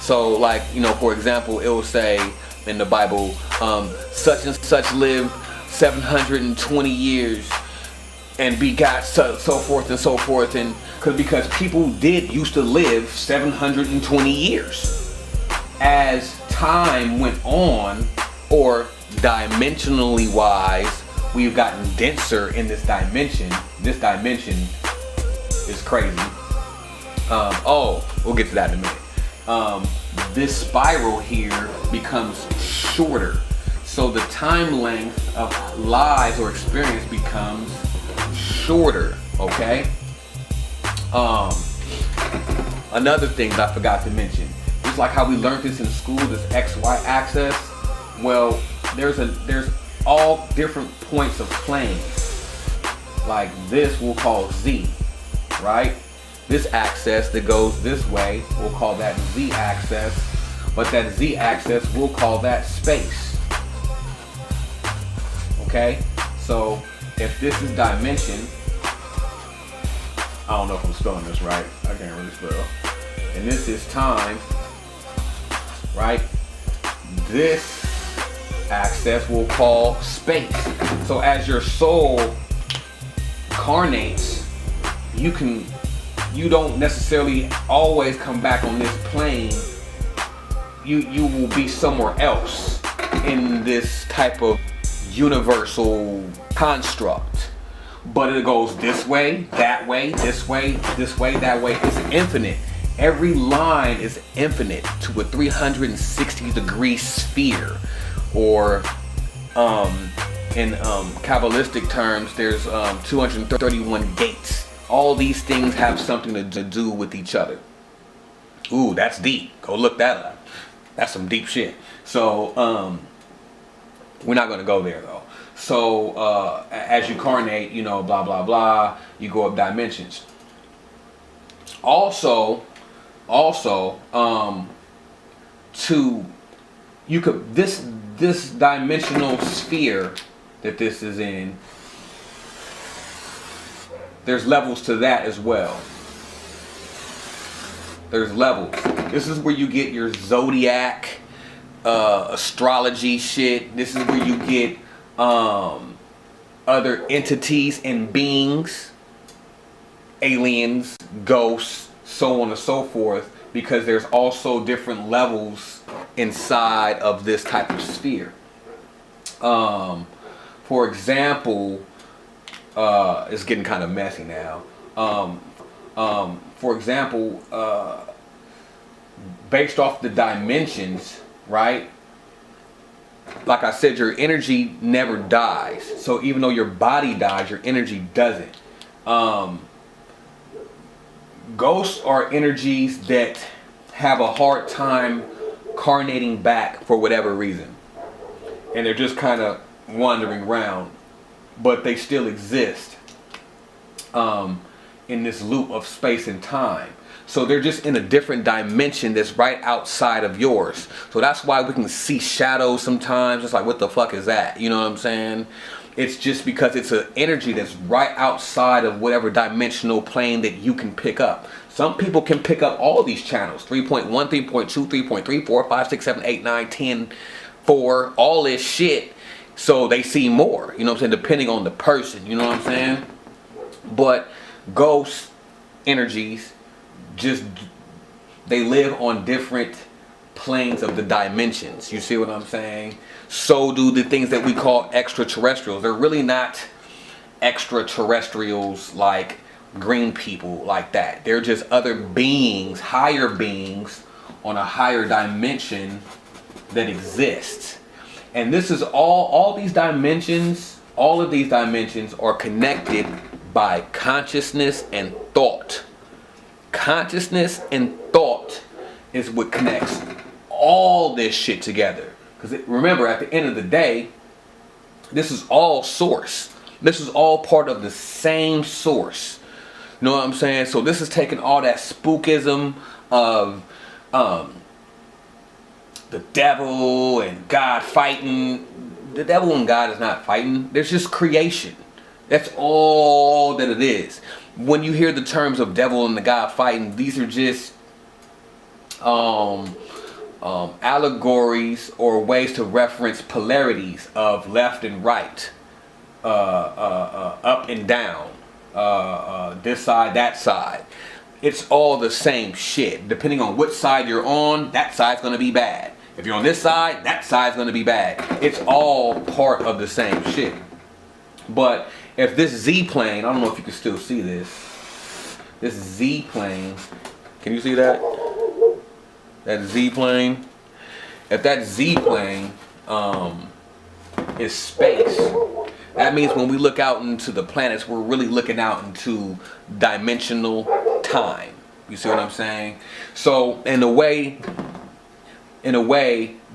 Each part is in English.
So like, you know, for example, it will say in the Bible, such and such lived 720 years and begot so forth and so forth, and because people did used to live 720 years. As time went on, or dimensionally wise, we've gotten denser in this dimension. This dimension is crazy. We'll get to that in a minute. This spiral here becomes shorter. So the time length of lives or experience becomes shorter, okay? Another thing that I forgot to mention, just like how we learned this in school, this XY axis, well, there's all different points of planes. Like this we'll call Z, right? This axis that goes this way, we'll call that Z axis, but that Z axis, we'll call that space. Okay? So if this is dimension, I don't know if I'm spelling this right. I can't really spell. And this is time, right? This axis we'll call space. So as your soul incarnates, you don't necessarily always come back on this plane. You will be somewhere else in this type of universal construct. But it goes this way, that way, this way, that way. It's infinite. Every line is infinite to a 360-degree sphere. Or in Kabbalistic terms, there's 231 gates. All these things have something to do with each other. Ooh, that's deep. Go look that up. That's some deep shit. So we're not gonna go there though. So as you incarnate, you know, blah blah blah, you go up dimensions. Also, this dimensional sphere that this is in, there's levels to that as well. There's levels. This is where you get your zodiac, astrology shit. This is where you get other entities and beings, aliens, ghosts, so on and so forth, because there's also different levels inside of this type of sphere. For example, it's getting kind of messy now. For example, based off the dimensions, right? Like I said, your energy never dies. So even though your body dies, your energy doesn't. Ghosts are energies that have a hard time carnating back for whatever reason. And they're just kind of wandering around. But they still exist in this loop of space and time. So they're just in a different dimension that's right outside of yours. So that's why we can see shadows sometimes. It's like, what the fuck is that? You know what I'm saying? It's just because it's an energy that's right outside of whatever dimensional plane that you can pick up. Some people can pick up all these channels. 3.1, 3.2, 3.3, 4, 5, 6, 7, 8, 9, 10, 4, all this shit. So they see more, you know what I'm saying, depending on the person, you know what I'm saying? But ghost energies, just, they live on different planes of the dimensions. You see what I'm saying? So do the things that we call extraterrestrials. They're really not extraterrestrials like green people like that. They're just other beings, higher beings on a higher dimension that exists. And this is all these dimensions, all of these dimensions are connected by consciousness and thought. Consciousness and thought is what connects all this shit together. Because remember, at the end of the day, this is all source. This is all part of the same source. You know what I'm saying? So this is taking all that spookism of the devil and God fighting. The devil and God is not fighting. There's just creation. That's all that it is. When you hear the terms of devil and the God fighting, these are just allegories or ways to reference polarities of left and right, up and down, this side, that side. It's all the same shit. Depending on which side you're on, that side's gonna be bad. If you're on this side, that side's gonna be bad. It's all part of the same shit. But if this Z-plane, I don't know if you can still see this. This Z-plane, can you see that? That Z-plane? If that Z-plane is space, that means when we look out into the planets, we're really looking out into dimensional time. You see what I'm saying? So in a way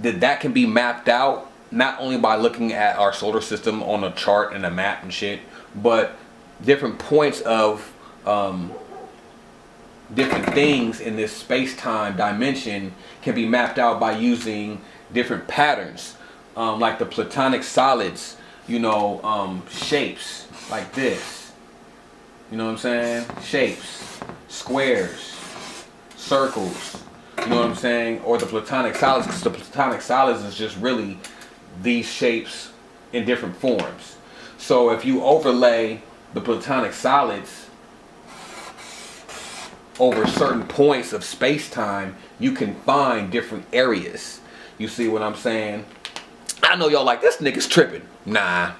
that can be mapped out, not only by looking at our solar system on a chart and a map and shit, but different points of different things in this space-time dimension can be mapped out by using different patterns, like the platonic solids, you know, shapes like this, you know what I'm saying, shapes, squares, circles, you know what I'm saying, or the platonic solids, because the platonic solids is just really these shapes in different forms. So if you overlay the platonic solids over certain points of space-time, you can find different areas. You see what I'm saying? I know y'all like, this nigga's tripping. Nah.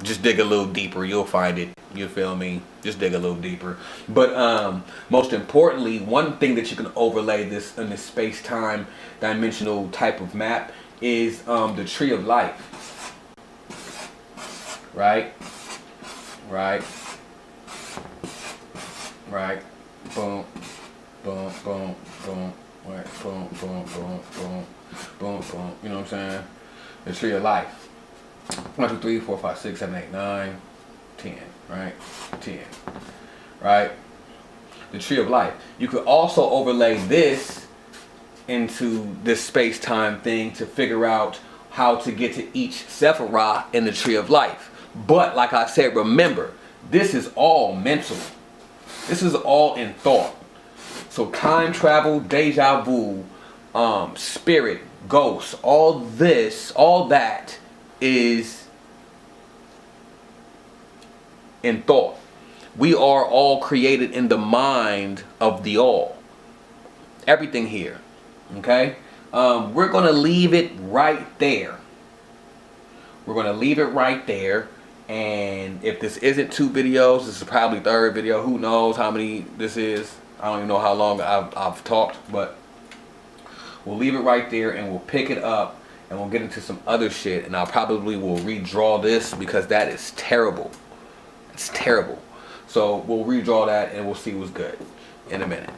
Just dig a little deeper, you'll find it. You feel me? Just dig a little deeper. But most importantly, one thing that you can overlay this in this space-time dimensional type of map is the tree of life. Right? Boom, boom, boom, boom. Right? Boom, boom, boom, boom, boom, boom. You know what I'm saying? The tree of life. 1, 2, 3, 4, 5, 6, 7, 8, 9, 10. Right? 10. Right? The tree of life. You could also overlay this into this space-time thing to figure out how to get to each Sephirah in the tree of life. But like I said, remember, this is all mental. This is all in thought. So time travel, deja vu, spirit, ghosts, all this, all that is in thought. We are all created in the mind of the all. Everything here. Okay? We're going to leave it right there. We're going to leave it right there. And if this isn't 2 videos, this is probably 3rd video. Who knows how many this is. I don't even know how long I've talked. But we'll leave it right there and we'll pick it up. And we'll get into some other shit. And I probably will redraw this because that is terrible. It's terrible. So we'll redraw that and we'll see what's good in a minute.